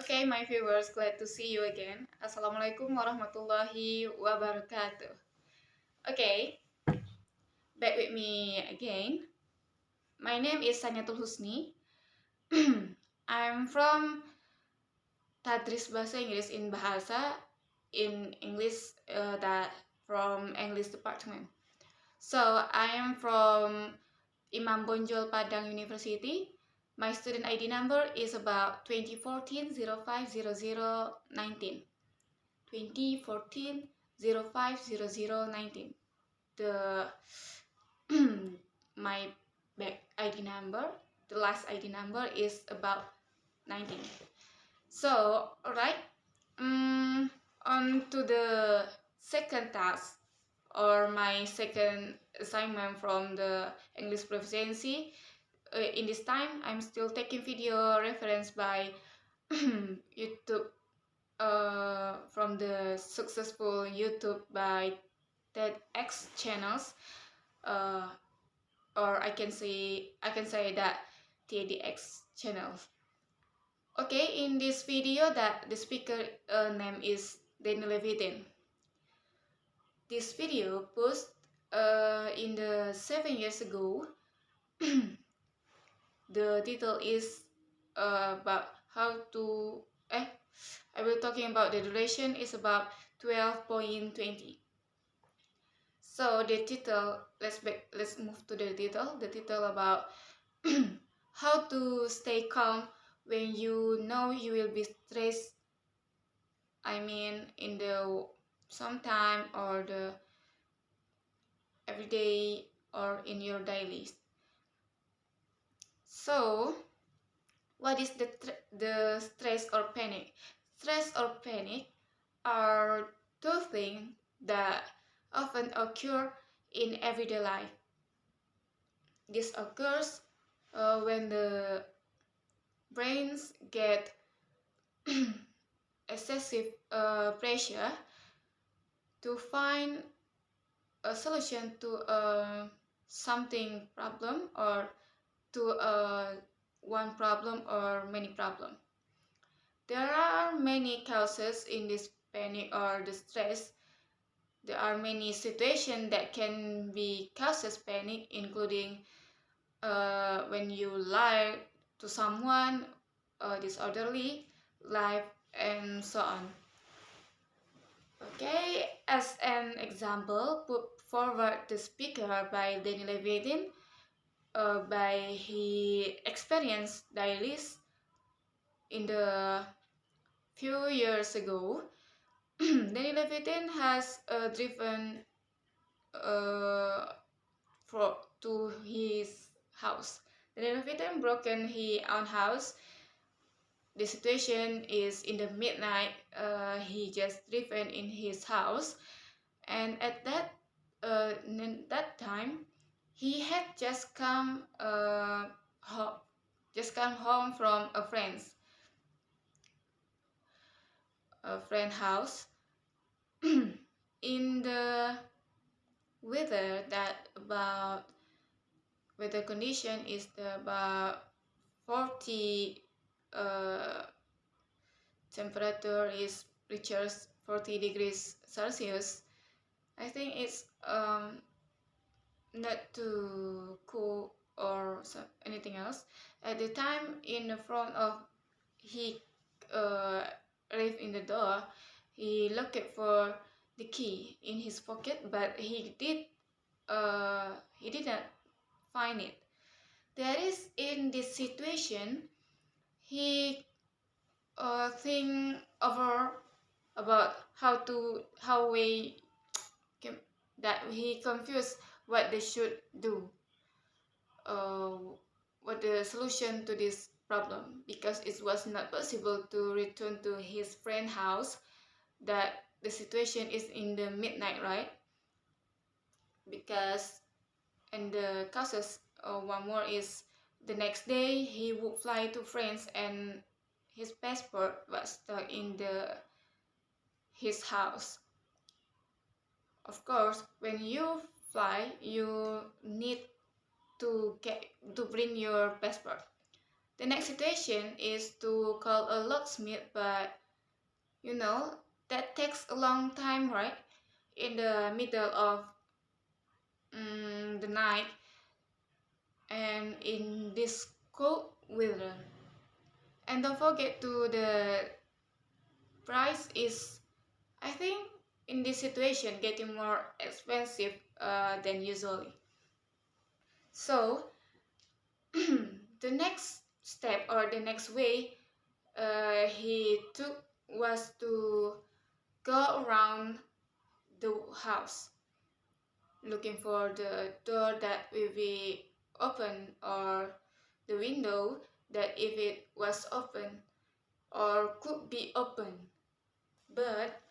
Okay, my viewers, glad to see you again. Assalamualaikum warahmatullahi wabarakatuh. Okay, back with me again. My name is SANIATUL HUSNI. I'm from Tadris Bahasa Inggris in Bahasa in English that from English department. So I am from Imam Bonjol Padang University. My student ID number is about 2014-050019. 2014-050019. The my back ID number, the last ID number is about 19. So, alright, on to the second task or my second assignment from the English proficiency. In this time, I'm still taking video reference by YouTube from the successful YouTube by TEDx channels, or I can say that TEDx channels. Okay, in this video that the speaker name is Danny Levitin. This video posted in the 7 years ago. The title is about how to I will talking about the duration is about 12.20. So the title, let's move to the title. The title about how to stay calm when you know you will be stressed. I mean, in the sometime or the everyday or in your dailies. So, what is the stress or panic? Stress or panic are two things that often occur in everyday life. This occurs when the brains get excessive pressure to find a solution to something problem or to one problem or many problems. There are many causes in this panic or the stress. There are many situations that can be causes panic, including when you lie to someone, disorderly life, and so on. Okay, as an example, put forward the speaker by Danny Levitin by he experienced dialysis in the few years ago. Danny Levitin has driven to his house. Danny Levitin broken his own house. The situation is in the midnight. He just driven in his house, and at that time, he had just come home from a friend's house. In the weather weather condition is about 40. Temperature is reaches 40 degrees Celsius. I think it's not too cool or anything else. At the time, in the front of he arrived in the door, he looked for the key in his pocket, but he didn't find it. There is in this situation, he think over about that he confused what they should do, what the solution to this problem, because it was not possible to return to his friend's house, that the situation is in the midnight, right? Because, and the causes, one more is the next day he would fly to France and his passport was stuck in his house. Of course, when you fly, you need to bring your passport. The next situation is to call a locksmith, but that takes a long time, right? In the middle of the night and in this cold weather. And don't forget to the price is, I think, in this situation getting more expensive than usually. So the next step or the next way he took was to go around the house looking for the door that will be open or the window that if it was open or could be open, but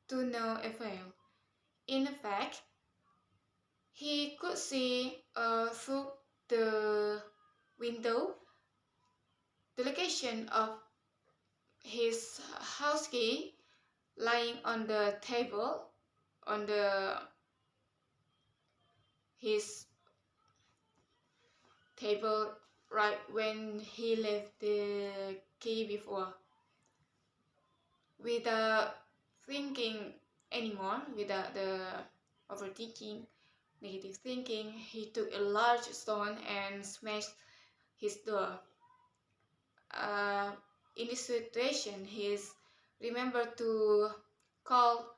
to no avail. In fact, he could see through the window the location of his house key lying on the table on his table right when he left the key before. Without thinking anymore, without the overthinking, negative thinking, he took a large stone and smashed his door. In this situation, he's remembered to call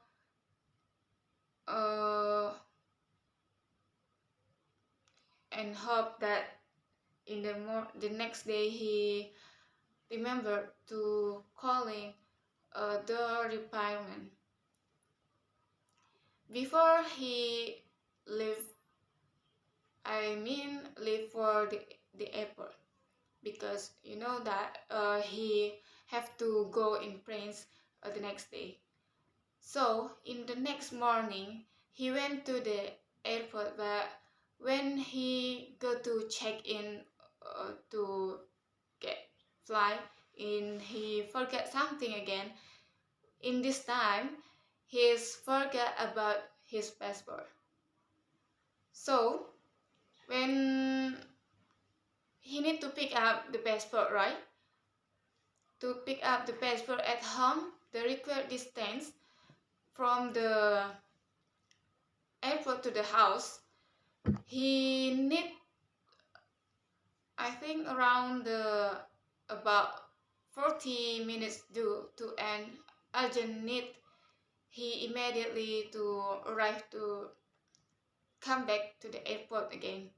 and hope that in the next day he remembered to calling a door repairman. Before he leave for the airport, because you know that he have to go in planes the next day. So in the next morning he went to the airport, but when he go to check in to get fly in, he forget something again. In this time he's forget about his passport. So when he need to pick up the passport, right? To pick up the passport at home, the required distance from the airport to the house, he need, I think, around about 40 minutes due to an urgent need. He immediately to arrive to come back to the airport again.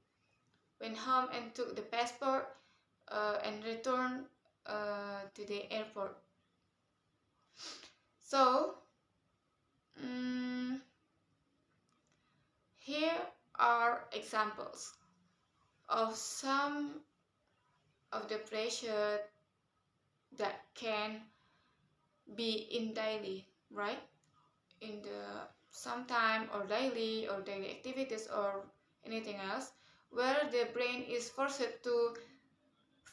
Went home and took the passport and returned to the airport. So here are examples of some of the pressure that can be in daily, right? In the sometime or daily activities or anything else, where the brain is forced to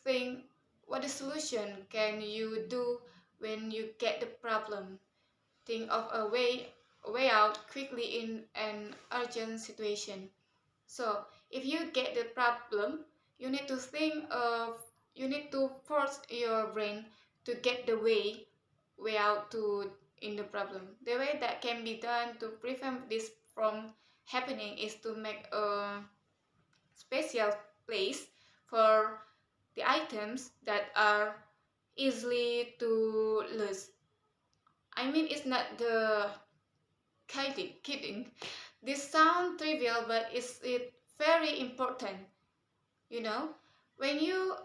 think what the solution can you do when you get the problem. Think of a way out quickly in an urgent situation. So if you get the problem, you need to force your brain to get the way out in the problem. The way that can be done to prevent this from happening is to make a special place for the items that are easily to lose. I mean, it's not the kidding. This sounds trivial, but it's very important. When you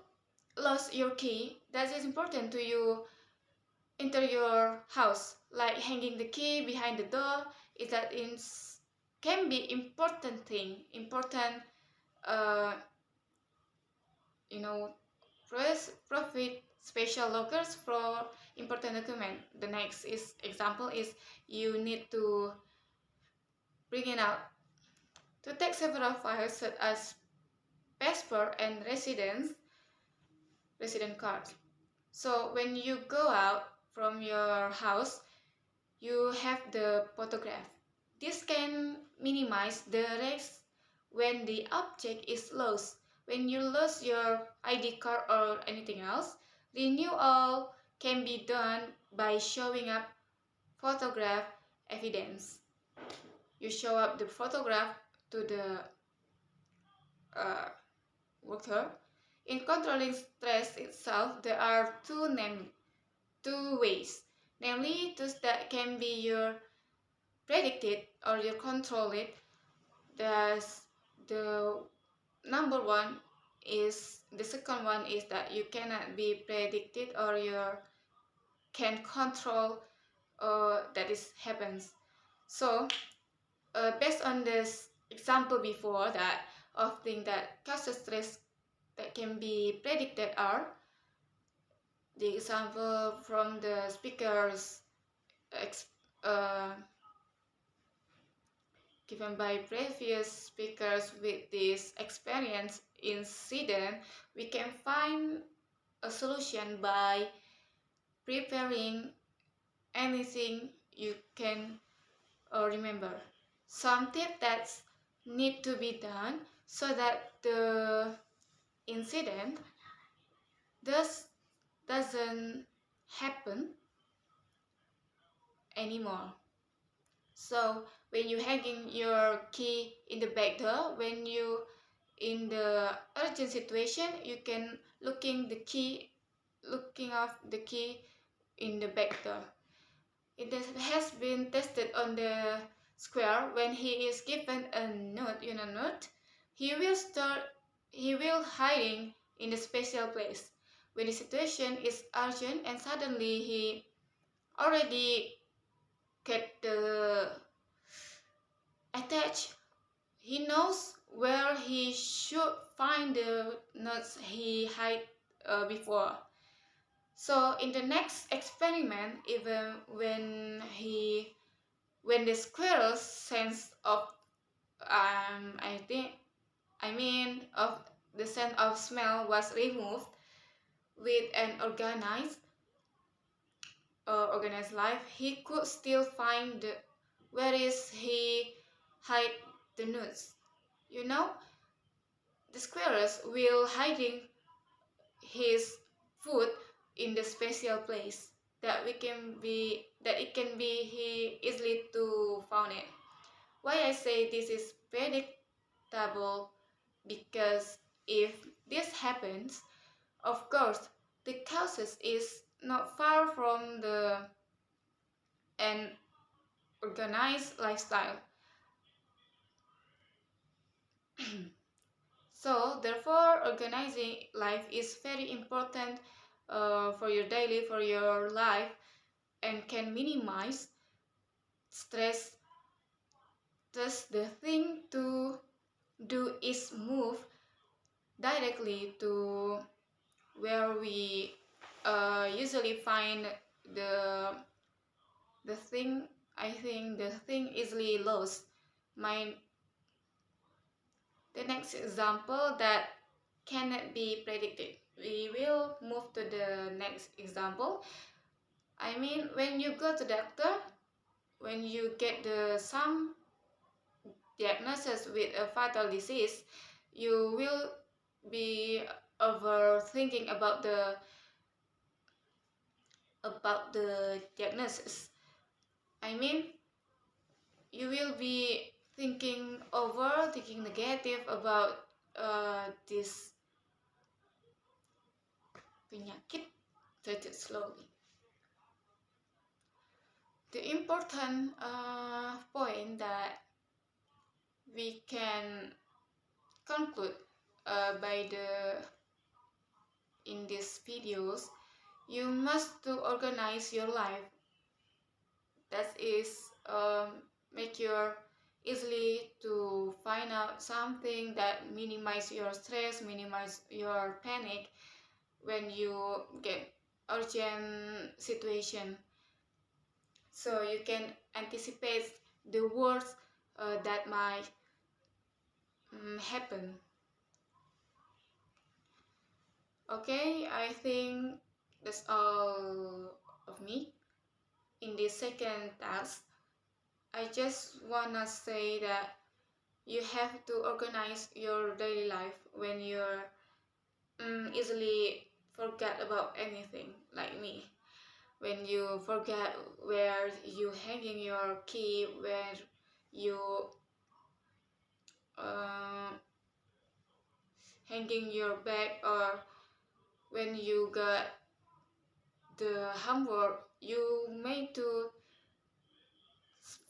lost your key, that is important to you enter your house, like hanging the key behind the door. Is that can be important profit special lockers for important document. The next example is you need to bring it out to take several files such as passport and resident card. So when you go out from your house, you have the photograph. This can minimize the risk when the object is lost, when you lose your ID card or anything else, renewal can be done by showing up photograph evidence. You show up the photograph to the worker. In controlling stress itself, there are two ways, namely those that can be your predicted or you control it. The number one is the second one is that you cannot be predicted or you can control that is happens. So based on this example before that of things that causes stress that can be predicted are the example from the speakers given by previous speakers with this experience incident. We can find a solution by preparing anything you can remember. Some tips that need to be done so that the incident doesn't happen anymore. So when you hanging your key in the back door, when you in the urgent situation, you can looking off the key in the back door. It has been tested on the square. When he is given a note, he will hiding in a special place. When the situation is urgent and suddenly he already get the attached, he knows where he should find the notes he hid before. So in the next experiment, even when the squirrel's sense of of the sense of smell was removed with an organized life, he could still find where is he hide the nuts. The squirrels will hiding his food in the special place that it can be he easily to found it. Why I say this is predictable? Because if this happens, of course the causes is not far from an organized lifestyle. So therefore organizing life is very important for your life and can minimize stress. Thus the thing to do is move directly to where we usually find the thing. I think the thing easily lost. The next example that cannot be predicted. We will move to the next example. When you go to the doctor, when you get some diagnosis with a fatal disease, you will be overthinking about the diagnosis. You will be thinking negative about this penyakit treated slowly. The important point that we can conclude in these videos, you must to organize your life. That is make your easily to find out something that minimize your stress, minimize your panic when you get urgent situation. So you can anticipate the worst that might happen. Okay, I think that's all of me. In this second task, I just wanna say that you have to organize your daily life when you're easily forget about anything, like me. When you forget where you hanging your key, where you uh, hanging your bag, or when you got the homework, you need to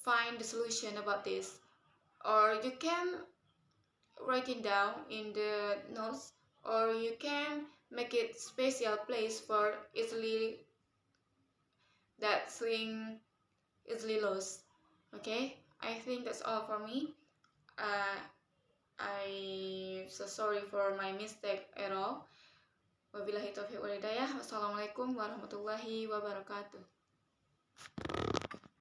find the solution about this, or you can write it down in the notes, or you can make it special place for easily that thing easily lost. Okay, I think that's all for me. I'm so sorry for my mistake at all. Wabillahi taufiq wal hidayah. Wassalamualaikum warahmatullahi wabarakatuh.